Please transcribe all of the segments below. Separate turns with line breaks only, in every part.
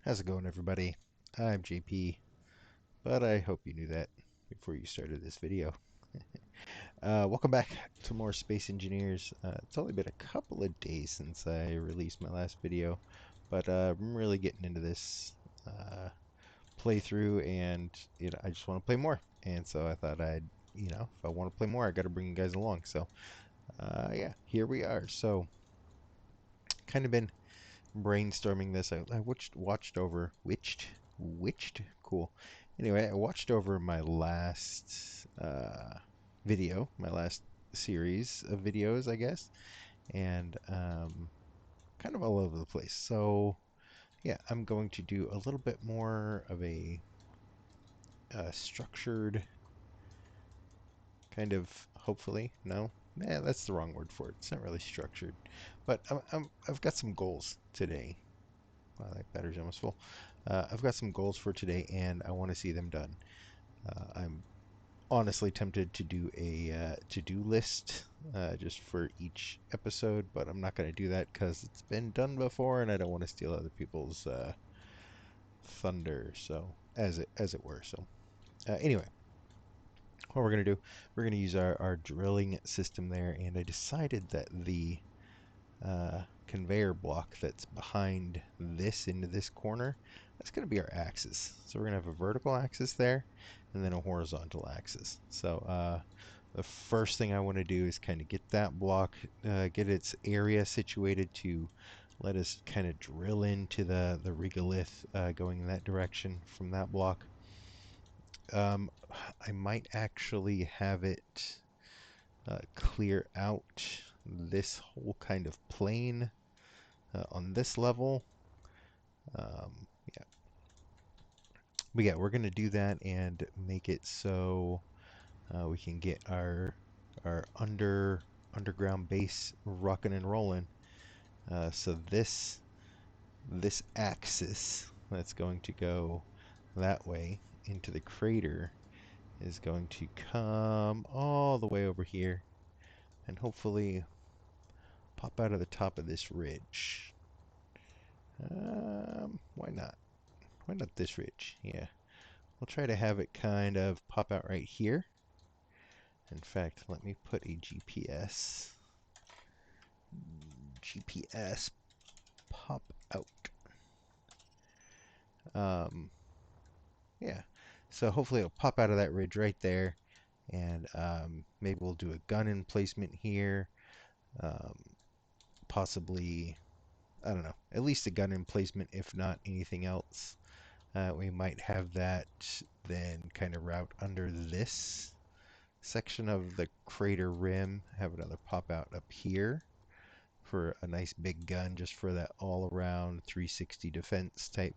How's it going, everybody? I'm JP, but I hope you knew that before you started this video. Welcome back to more Space Engineers. It's only been a couple of days since I released my last video, but I'm really getting into this uh, playthrough, and I just want to play more. And so I thought if I want to play more, I got to bring you guys along. So yeah, here we are. So kind of been brainstorming this. I watched over witched cool. Anyway, I watched over my last video, my last series of videos, I guess, and kind of all over the place. So yeah, I'm going to do a little bit more of a structured kind of, hopefully. No, that's the wrong word for it. It's not really structured, but I've got some goals today. Wow, that battery's almost full. I've got some goals for today, and I want to see them done. I'm honestly tempted to do a to-do list just for each episode, but I'm not going to do that because it's been done before, and I don't want to steal other people's thunder. So, as it were. So, anyway, what we're going to do, we're going to use our drilling system there, and I decided that the conveyor block that's behind this into this corner, that's going to be our axis. So we're going to have a vertical axis there and then a horizontal axis. So the first thing I want to do is kind of get that block, get its area situated to let us kind of drill into the regolith going in that direction from that block. I might actually have it clear out this whole kind of plane on this level. Yeah, but yeah, we're gonna do that and make it so we can get our underground base rocking and rolling. So this axis that's going to go that way into the crater is going to come all the way over here and hopefully pop out of the top of this ridge. Why not? Why not this ridge? Yeah. We'll try to have it kind of pop out right here. In fact, let me put a GPS. GPS pop out. Um, yeah. So hopefully it'll pop out of that ridge right there. And maybe we'll do a gun emplacement here. Um, possibly, I don't know, at least a gun emplacement, if not anything else. We might have that then kind of route under this section of the crater rim, have another pop out up here for a nice big gun, just for that all around 360 defense type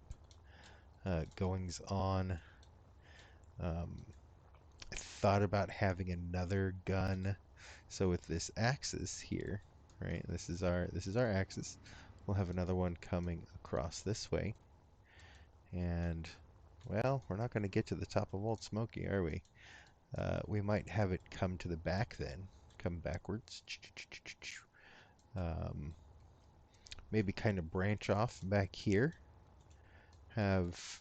goings on. I thought about having another gun. So with this axis here, right? This is our axis. We'll have another one coming across this way. And well, we're not going to get to the top of Old Smoky, are we? We might have it come to the back then, come backwards. Um, maybe kind of branch off back here. Have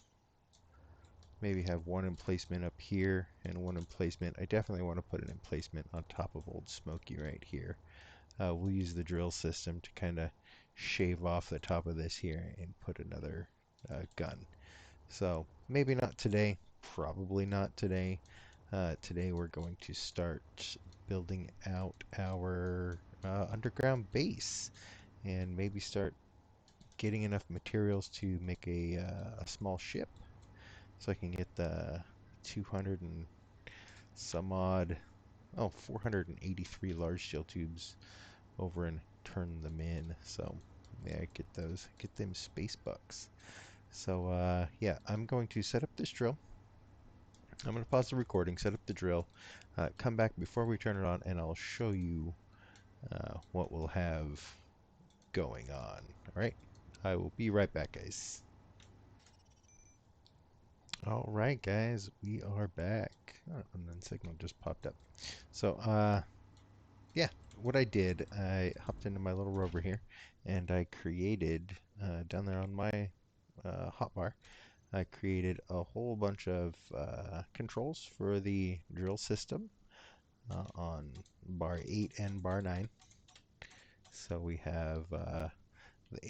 maybe have one emplacement up here and one emplacement. I definitely want to put an emplacement on top of Old Smoky right here. We'll use the drill system to kind of shave off the top of this here and put another gun. So maybe not today, probably not today. Today we're going to start building out our underground base and maybe start getting enough materials to make a small ship so I can get the 200 and some odd, 483 large steel tubes over and turn them in. So yeah, get them space bucks. So yeah, I'm going to set up this drill. I'm going to pause the recording, set up the drill, come back before we turn it on, and I'll show you what we'll have going on. All right, I will be right back, guys. All right, guys, we are back. Oh, and then signal just popped up. So, yeah, what I did, I hopped into my little rover here, and I created down there on my hotbar, I created a whole bunch of controls for the drill system on bar 8 and bar 9. So we have the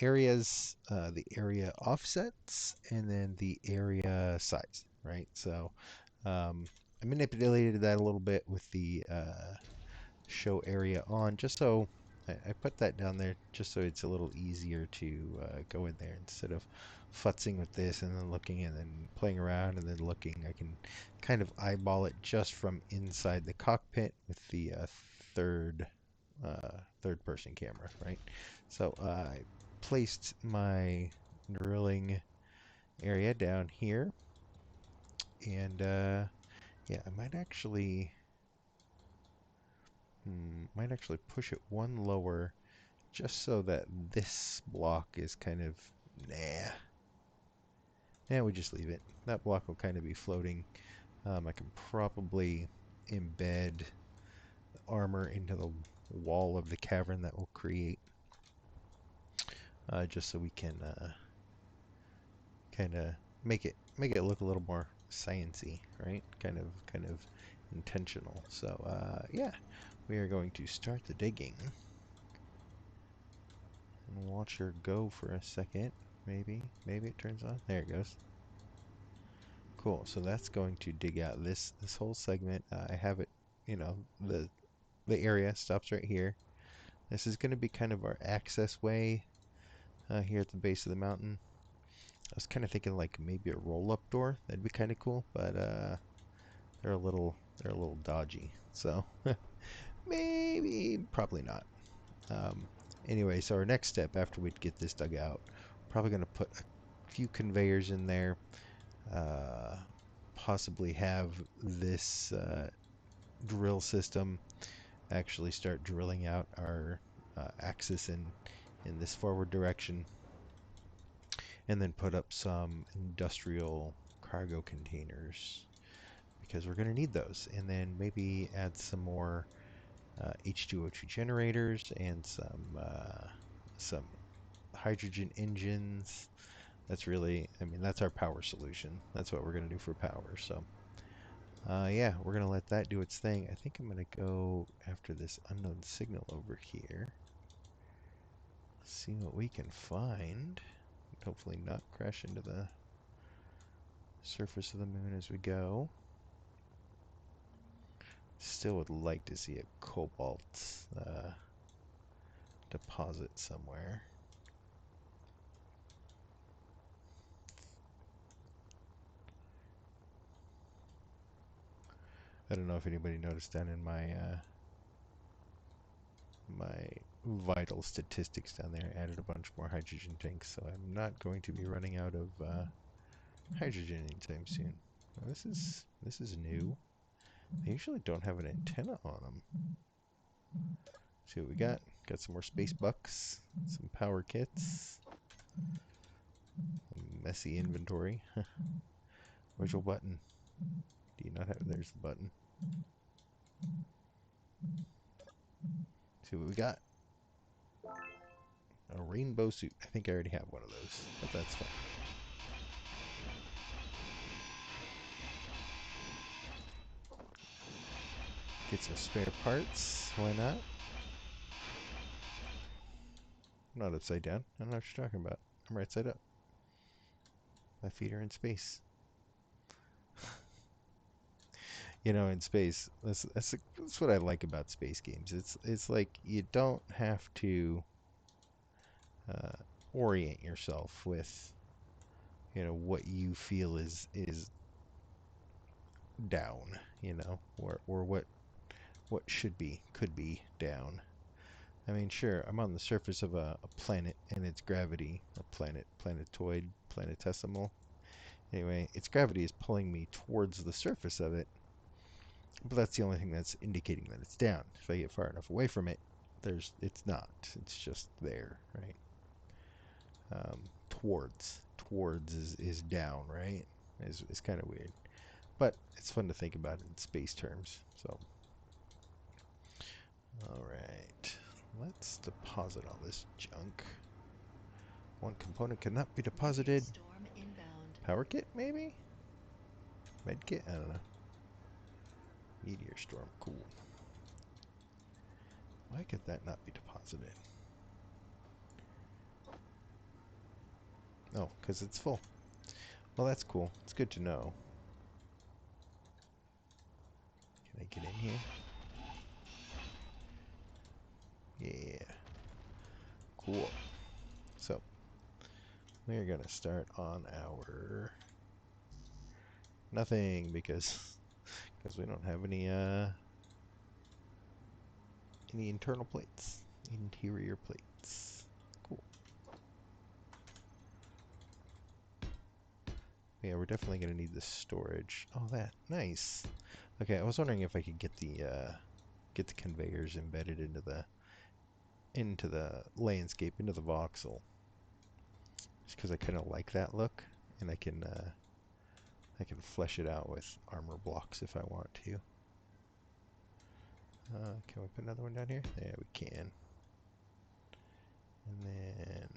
areas, the area offsets, and then the area size, right? So I manipulated that a little bit with the show area on, just so I put that down there just so it's a little easier to go in there instead of futzing with this and then looking and then playing around and then looking. I can kind of eyeball it just from inside the cockpit with the third third person camera, right? So I placed my drilling area down here, and yeah, I might actually push it one lower just so that this block is kind of, nah. Yeah, we just leave it. That block will kind of be floating. I can probably embed armor into the wall of the cavern that will create, just so we can kind of make it look a little more sciency, right? Kind of intentional. So yeah, we are going to start the digging and watch her go for a second. Maybe it turns on. There it goes. Cool. So that's going to dig out this whole segment. I have it, you know, the area stops right here. This is going to be kind of our access way here at the base of the mountain. I was kind of thinking like maybe a roll-up door. That'd be kind of cool, but they're a little dodgy. So probably not. Um, anyway, so our next step after we get this dug out, probably going to put a few conveyors in there. Possibly have this drill system actually start drilling out our axis in this forward direction, and then put up some industrial cargo containers because we're going to need those, and then maybe add some more H2O2 generators and some hydrogen engines. That's really, I mean, that's our power solution. That's what we're going to do for power. So yeah, we're going to let that do its thing. I think I'm going to go after this unknown signal over here. See what we can find. Hopefully not crash into the surface of the moon as we go. Still would like to see a cobalt deposit somewhere. I don't know if anybody noticed down in my vital statistics down there. I added a bunch more hydrogen tanks, so I'm not going to be running out of hydrogen anytime soon. Now, this is new. They usually don't have an antenna on them. See what we got. Got some more space bucks, some power kits, messy inventory. Where's your button? Do you not have? There's the button. See what we got. A rainbow suit. I think I already have one of those, but that's fine. Get some spare parts. Why not? I'm not upside down. I don't know what you're talking about. I'm right side up. My feet are in space. You know, in space, that's what I like about space games. It's like you don't have to uh, orient yourself with, you know, what you feel is down, you know, or what could be down. I mean, sure, I'm on the surface of a planet and its gravity, planetoid, planetesimal. Anyway, its gravity is pulling me towards the surface of it, but that's the only thing that's indicating that it's down. If I get far enough away from it, it's not. It's just there, right? Towards is down, right? Is kind of weird, but it's fun to think about in space terms. So, all right, let's deposit all this junk. One component cannot be deposited. Power kit, maybe? Med kit? I don't know. Meteor storm, cool. Why could that not be deposited? Oh, because it's full. Well, that's cool. It's good to know. Can I get in here? Yeah. Cool. So, we're going to start on our... Nothing, because we don't have any internal plates. Interior plates. Cool. Yeah, we're definitely going to need the storage. Oh, that. Nice. Okay, I was wondering if I could get the conveyors embedded into the landscape, into the voxel. Just because I kind of like that look, and I can flesh it out with armor blocks if I want to. Can we put another one down here? Yeah, we can. And then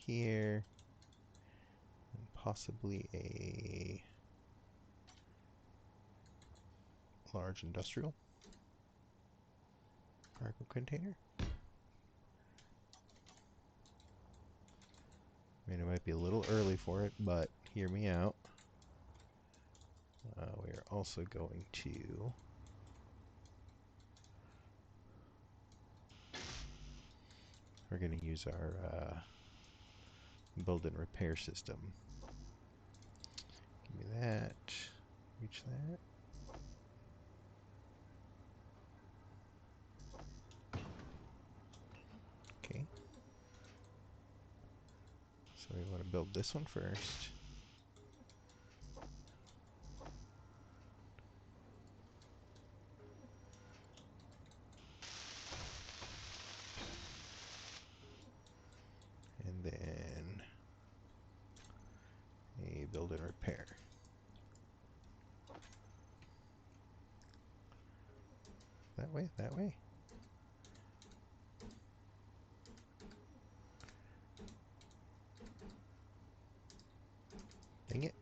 here, and possibly a large industrial cargo container. I mean, it might be a little early for it, but hear me out. We are also going to use our build and repair system. Give me that. Reach that. Okay. So we want to build this one first. And then a build and repair. That way, that way. Dang it.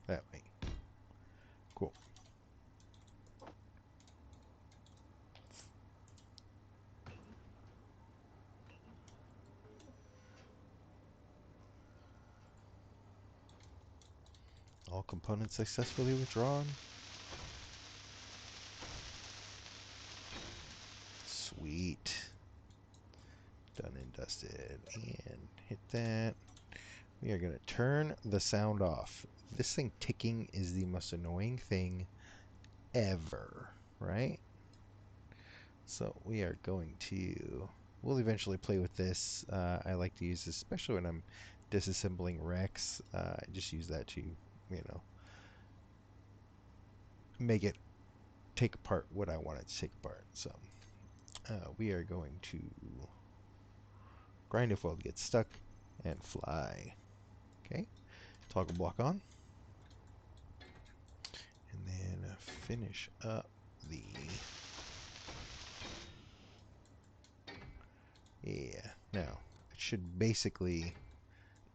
That way. Cool. All components successfully withdrawn. Sweet. Done and dusted. And hit that. We are going to turn the sound off. This thing ticking is the most annoying thing ever, right? So we are going to... We'll eventually play with this. I like to use this, especially when I'm disassembling Rex. I just use that to, make it take apart what I want it to take apart. So we are going to grind if weld gets stuck and fly. Okay, toggle block on. And then finish up the... Yeah, now it should basically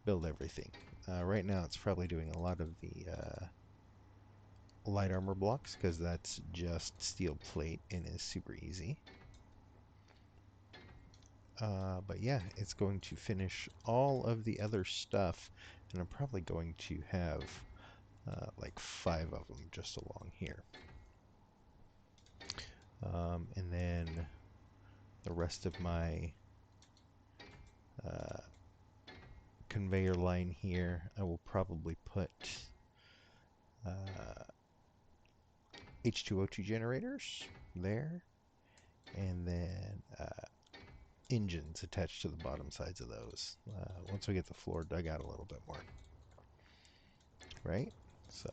build everything. Right now it's probably doing a lot of the light armor blocks because that's just steel plate and is super easy. But yeah, it's going to finish all of the other stuff, and I'm probably going to have like 5 of them just along here. And then the rest of my conveyor line here, I will probably put H2O2 generators there, and then engines attached to the bottom sides of those once we get the floor dug out a little bit more. Right? So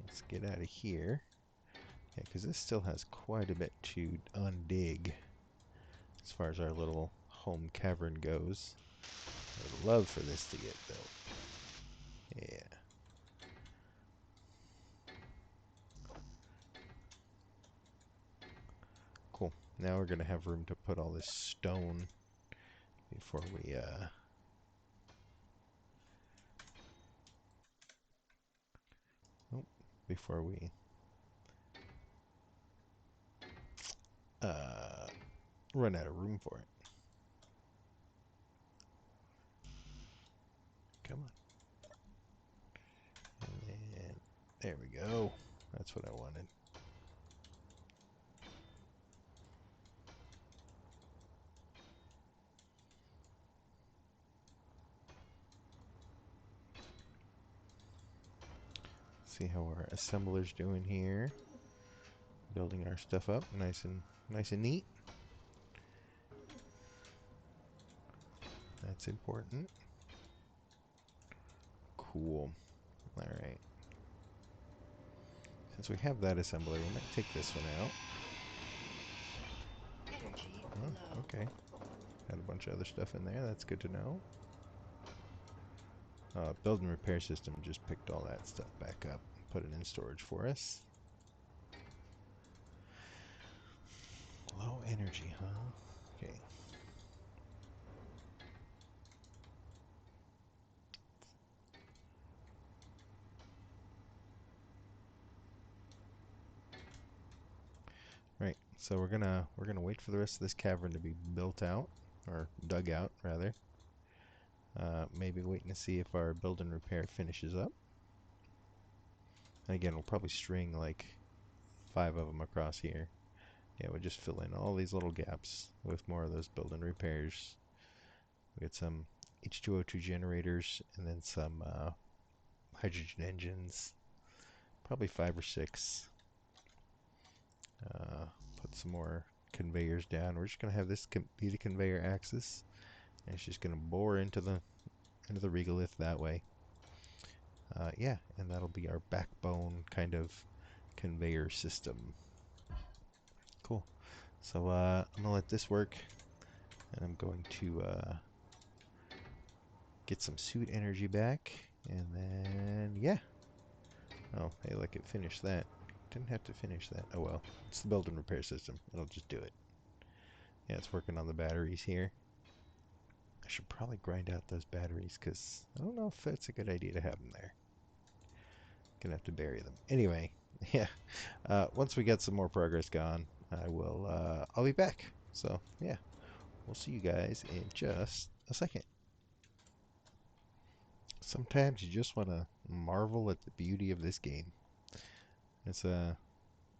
let's get out of here. Yeah, because this still has quite a bit to undig as far as our little home cavern goes. I would love for this to get built. Yeah. Cool. Now we're gonna have room to put all this stone before we oh, before we uh, run out of room for it. Come on. And there we go. That's what I wanted. See how our assembler's doing here. Building our stuff up nice and neat. That's important. Cool. Alright. Since we have that assembler, we might take this one out. Oh, okay. Had a bunch of other stuff in there. That's good to know. Build and repair system just picked all that stuff back up. Put it in storage for us. Low energy, huh? Okay. Right. So we're gonna wait for the rest of this cavern to be built out, or dug out rather. Maybe waiting to see if our build and repair finishes up. And again, we'll probably string like 5 of them across here. Yeah, we'll just fill in all these little gaps with more of those build and repairs. We got some H2O2 generators and then some hydrogen engines. Probably 5 or 6. Put some more conveyors down. We're just gonna have this be the conveyor axis, and it's just gonna bore into the regolith that way. Yeah, and that'll be our backbone kind of conveyor system. Cool. So I'm gonna let this work, and I'm going to get some suit energy back, and then yeah. Oh, hey, look, it finished that. Didn't have to finish that. Oh well, it's the build and repair system. It'll just do it. Yeah, it's working on the batteries here. I should probably grind out those batteries because I don't know if that's a good idea to have them there. Gonna have to bury them. Anyway, yeah. Once we get some more progress gone, I'll be back. So yeah, we'll see you guys in just a second. Sometimes you just want to marvel at the beauty of this game. It's a,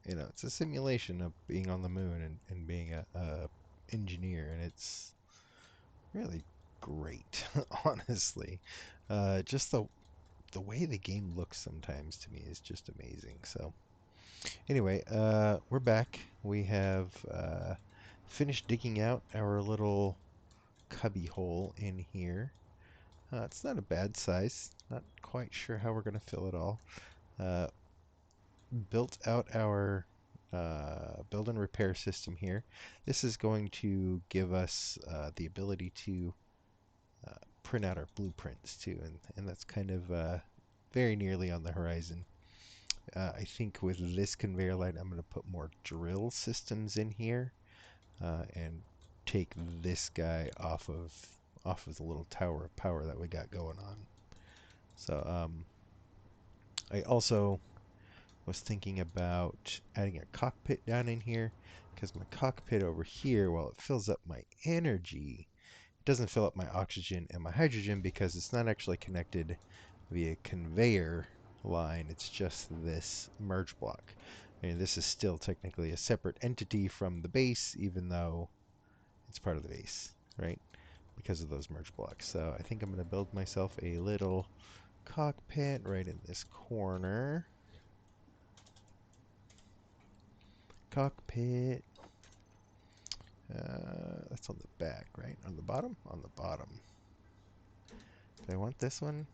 it's a simulation of being on the moon and being a engineer, and it's really great, honestly. Just the way the game looks sometimes to me is just amazing. So anyway, we're back. We have finished digging out our little cubby hole in here. It's not a bad size. Not quite sure how we're going to fill it all. Uh, Built out our build and repair system here. This is going to give us the ability to print out our blueprints too, and that's kind of very nearly on the horizon. I think with this conveyor line, I'm going to put more drill systems in here and take this guy off of the little tower of power that we got going on. So I also was thinking about adding a cockpit down in here because my cockpit over here, while it fills up my energy, it doesn't fill up my oxygen and my hydrogen because it's not actually connected via conveyor line. It's just this merge block. I mean, this is still technically a separate entity from the base, even though it's part of the base, right? Because of those merge blocks. So I think I'm going to build myself a little cockpit right in this corner. Cockpit. That's on the back, right? On the bottom? On the bottom. Do I want this one?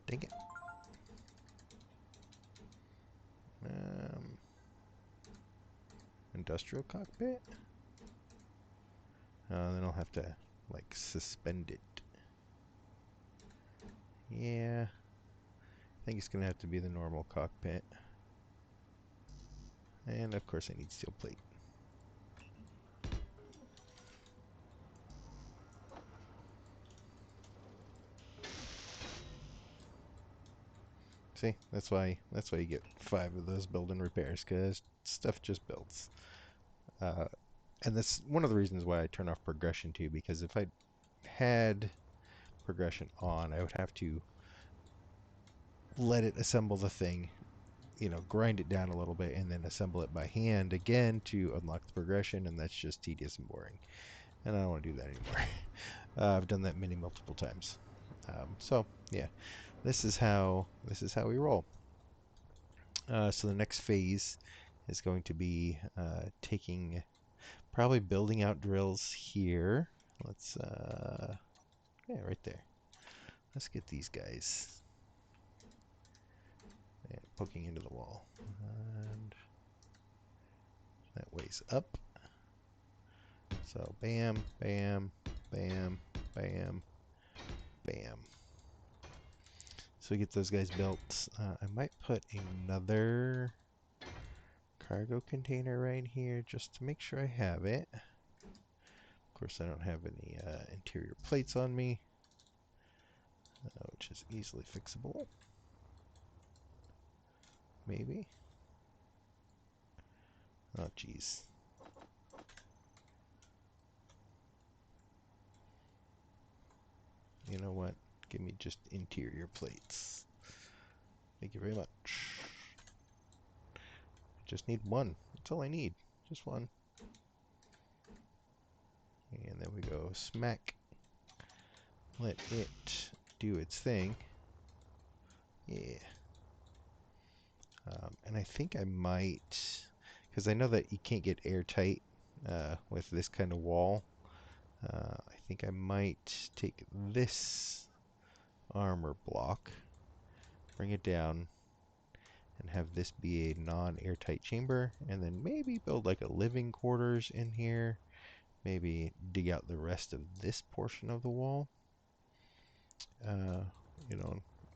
Dang it. Um, Industrial cockpit? Then I'll have to, like, suspend it. Yeah. I think it's going to have to be the normal cockpit. And of course I need steel plate. See, that's why you get 5 of those build-in repairs, because stuff just builds. Uh, and that's one of the reasons why I turn off progression too, because if I had progression on, I would have to let it assemble the thing, grind it down a little bit, and then assemble it by hand again to unlock the progression, and that's just tedious and boring. And I don't want to do that anymore. I've done that multiple times. So yeah, this is how we roll. So the next phase is going to be probably building out drills here. Let's yeah, right there. Let's get these guys poking into the wall, and that way's up. So bam, bam, bam, bam, bam. So we get those guys built. I might put another cargo container right here just to make sure I have it. Of course, I don't have any interior plates on me, which is easily fixable. Maybe. Oh, jeez. You know what? Give me just interior plates. Thank you very much. Just need one. That's all I need. Just one. And then we go smack. Let it do its thing. Yeah. And I think I might, because I know that you can't get airtight with this kind of wall. I think I might take this armor block, bring it down, and have this be a non-airtight chamber, and then maybe build like a living quarters in here. Maybe dig out the rest of this portion of the wall. Uh,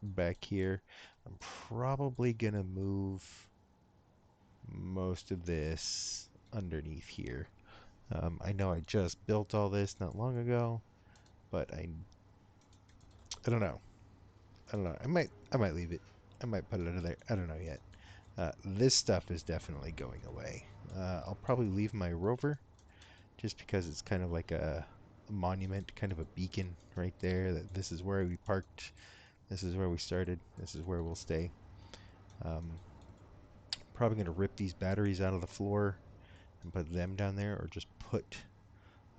back here. I'm probably gonna move most of this underneath here. I know I just built all this not long ago, but I don't know. I don't know. I might leave it. I might put it under there. I don't know yet. This stuff is definitely going away. I'll probably leave my rover just because it's kind of like a monument, kind of a beacon right there. That this is where we parked. This is where we started. This is where we'll stay. Probably going to rip these batteries out of the floor and put them down there, or just put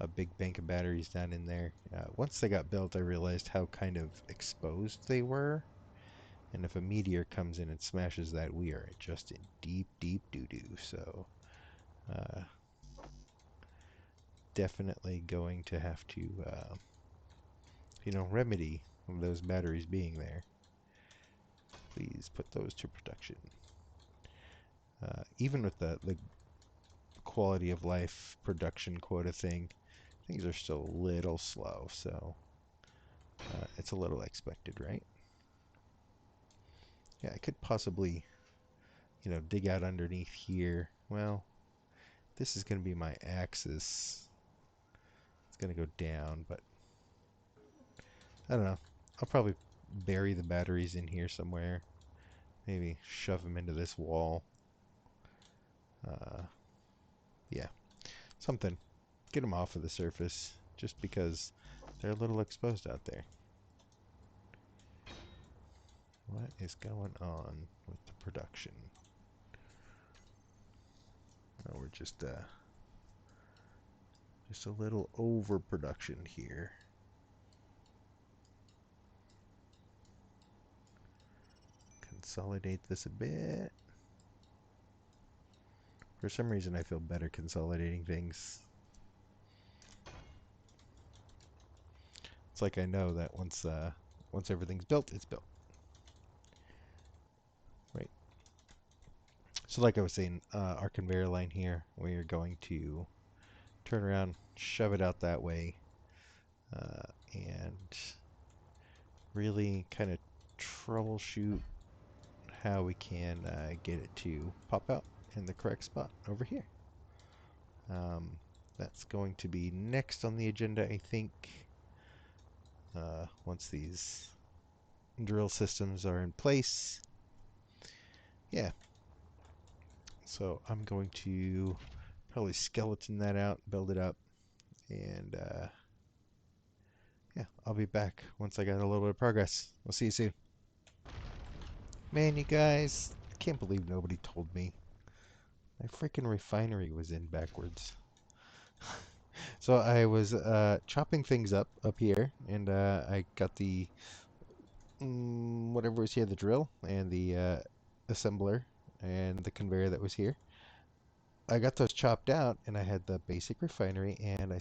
a big bank of batteries down in there. Once they got built, I realized how kind of exposed they were. And if a meteor comes in and smashes that, we are just in deep, deep doo-doo. So, uh, definitely going to have to, remedy those batteries being there. Please put those to production. Even with the quality of life production quota thing, things are still a little slow, so it's a little expected, right? Yeah, I could possibly, dig out underneath here. Well, this is going to be my axis. It's going to go down, but I don't know. I'll probably bury the batteries in here somewhere. Maybe shove them into this wall. Yeah, something. Get them off of the surface, just because they're a little exposed out there. What is going on with the production? Oh, we're just a little overproduction here. Consolidate this a bit. For some reason, I feel better consolidating things. It's like I know that once everything's built, it's built. Right. So like I was saying, our conveyor line here, we are going to turn around, shove it out that way, and really kind of troubleshoot how we can get it to pop out. in the correct spot over here. That's going to be next on the agenda, I think, once these drill systems are in place. Yeah, so I'm going to probably skeleton that out, build it up, and yeah, I'll be back once I got a little bit of progress. We'll see you soon. Man, you guys, I can't believe nobody told me. My freaking refinery was in backwards. So I was chopping things up here, and I got the whatever was here, the drill and the assembler and the conveyor that was here. I got those chopped out, and I had the basic refinery, and I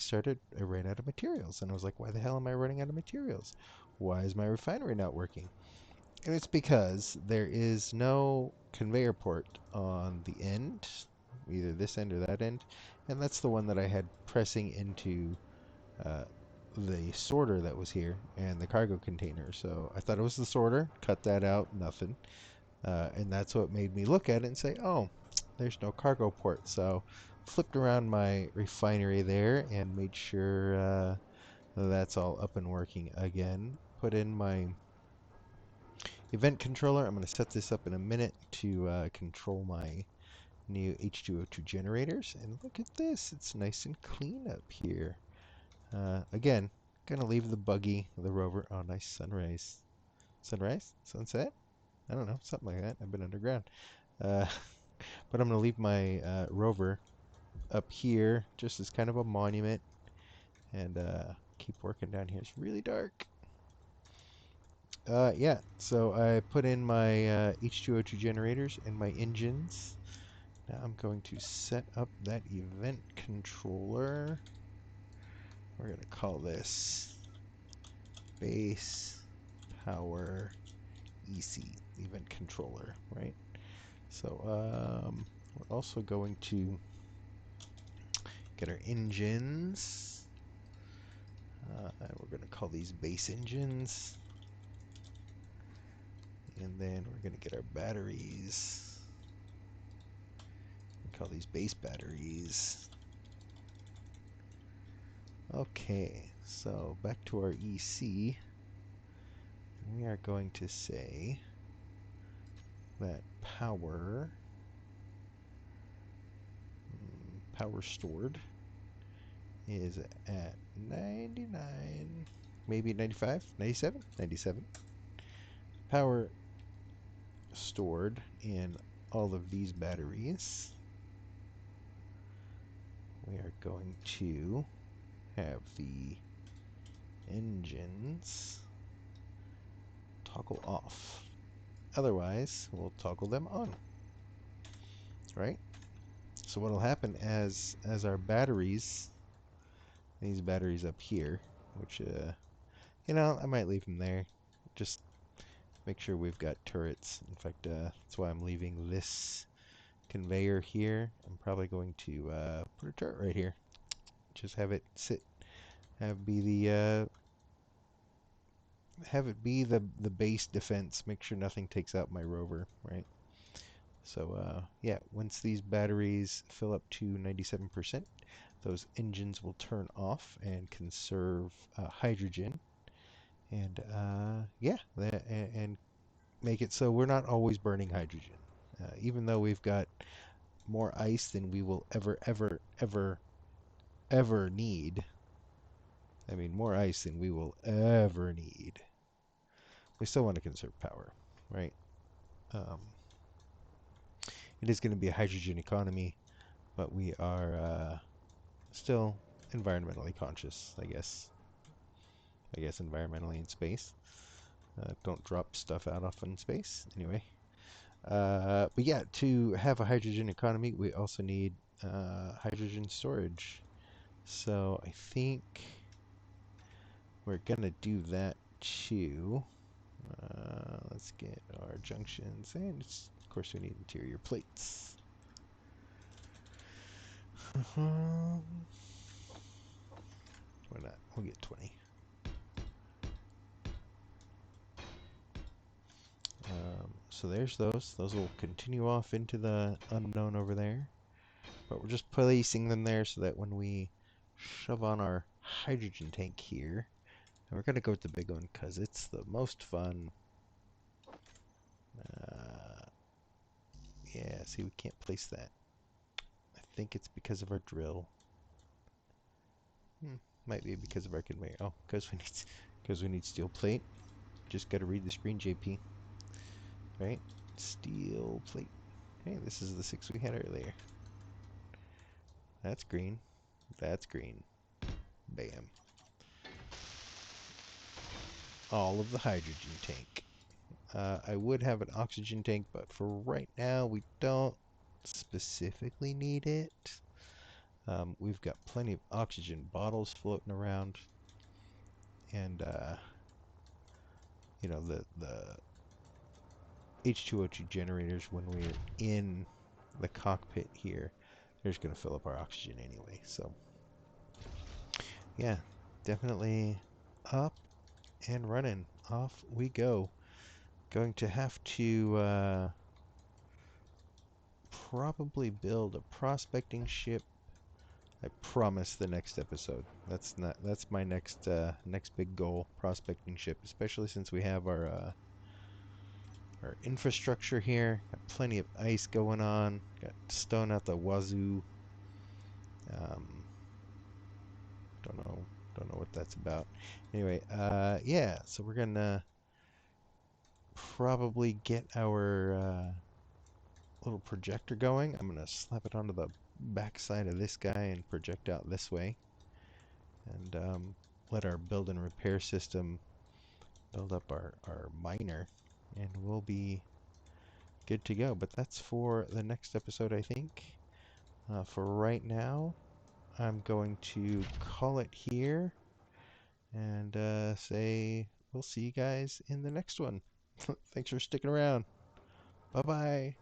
ran out of materials, and I was like, why the hell am I running out of materials? Why is my refinery not working? And it's because there is no conveyor port on the end, either this end or that end, and that's the one that I had pressing into uh, the sorter that was here and the cargo container. So I thought it was the sorter, cut that out, nothing. And that's what made me look at it and say, oh, there's no cargo port. So flipped around my refinery there and made sure that's all up and working again. Put in my event controller. I'm going to set this up in a minute to control my new H2O2 generators. And look at this. It's nice and clean up here. Again, gonna leave the buggy, the rover. Oh, nice sunrise. Sunrise? Sunset? I don't know, something like that. I've been underground. Uh, but I'm gonna leave my rover up here just as kind of a monument and keep working down here. It's really dark. Yeah, so I put in my H2O2 generators and my engines. Now I'm going to set up that event controller. We're gonna call this base power EC, event controller, right? So we're also going to get our engines. And we're going to call these base engines. And then we're going to get our batteries. We call these base batteries. Okay, so back to our EC. We are going to say that power stored is at 99, maybe 95, 97, 97. Power stored in all of these batteries. We are going to have the engines toggle off. Otherwise, we'll toggle them on. Right? So what'll happen as our batteries, these batteries up here, which you know, I might leave them there. Just make sure we've got turrets. In fact, that's why I'm leaving this conveyor here. I'm probably going to put a turret right here. Just have it sit, have it be the base defense. Make sure nothing takes out my rover, right? So yeah, once these batteries fill up to 97%, those engines will turn off and conserve hydrogen, and yeah, and make it so we're not always burning hydrogen. Even though we've got more ice than we will ever need. I mean, more ice than we will ever need. We still want to conserve power, right? Um, it is going to be a hydrogen economy, but we are still environmentally conscious, I guess. I guess environmentally in space. Don't drop stuff out off in space. Anyway. But yeah, to have a hydrogen economy, we also need hydrogen storage. So I think we're going to do that too. Let's get our junctions, and of course we need interior plates. Why not? We'll get 20. So there's those. Those will continue off into the unknown over there. But we're just placing them there so that when we shove on our hydrogen tank here, and we're going to go with the big one because it's the most fun. Uh, yeah, see, we can't place that. I think it's because of our drill. Might be because of our conveyor. Oh, because we need steel plate. Just got to read the screen, JP. Right? Steel plate. Hey, this is the 6 we had earlier. That's green. That's green. Bam. All of the hydrogen tank. I would have an oxygen tank, but for right now, we don't specifically need it. We've got plenty of oxygen bottles floating around, and you know the H2O2 generators when we're in the cockpit here, they're just going to fill up our oxygen anyway. So yeah, definitely up and running. Off we go. Going to have to probably build a prospecting ship. I promise the next episode. That's my next big goal, prospecting ship, especially since we have our infrastructure here. Got plenty of ice going on. Got stone out the wazoo. Um, don't know what that's about. Anyway, yeah. So we're gonna probably get our little projector going. I'm gonna slap it onto the back side of this guy and project out this way, and let our build and repair system build up our miner, and we'll be good to go. But that's for the next episode, I think. For right now, I'm going to call it here and say we'll see you guys in the next one. Thanks for sticking around. Bye bye.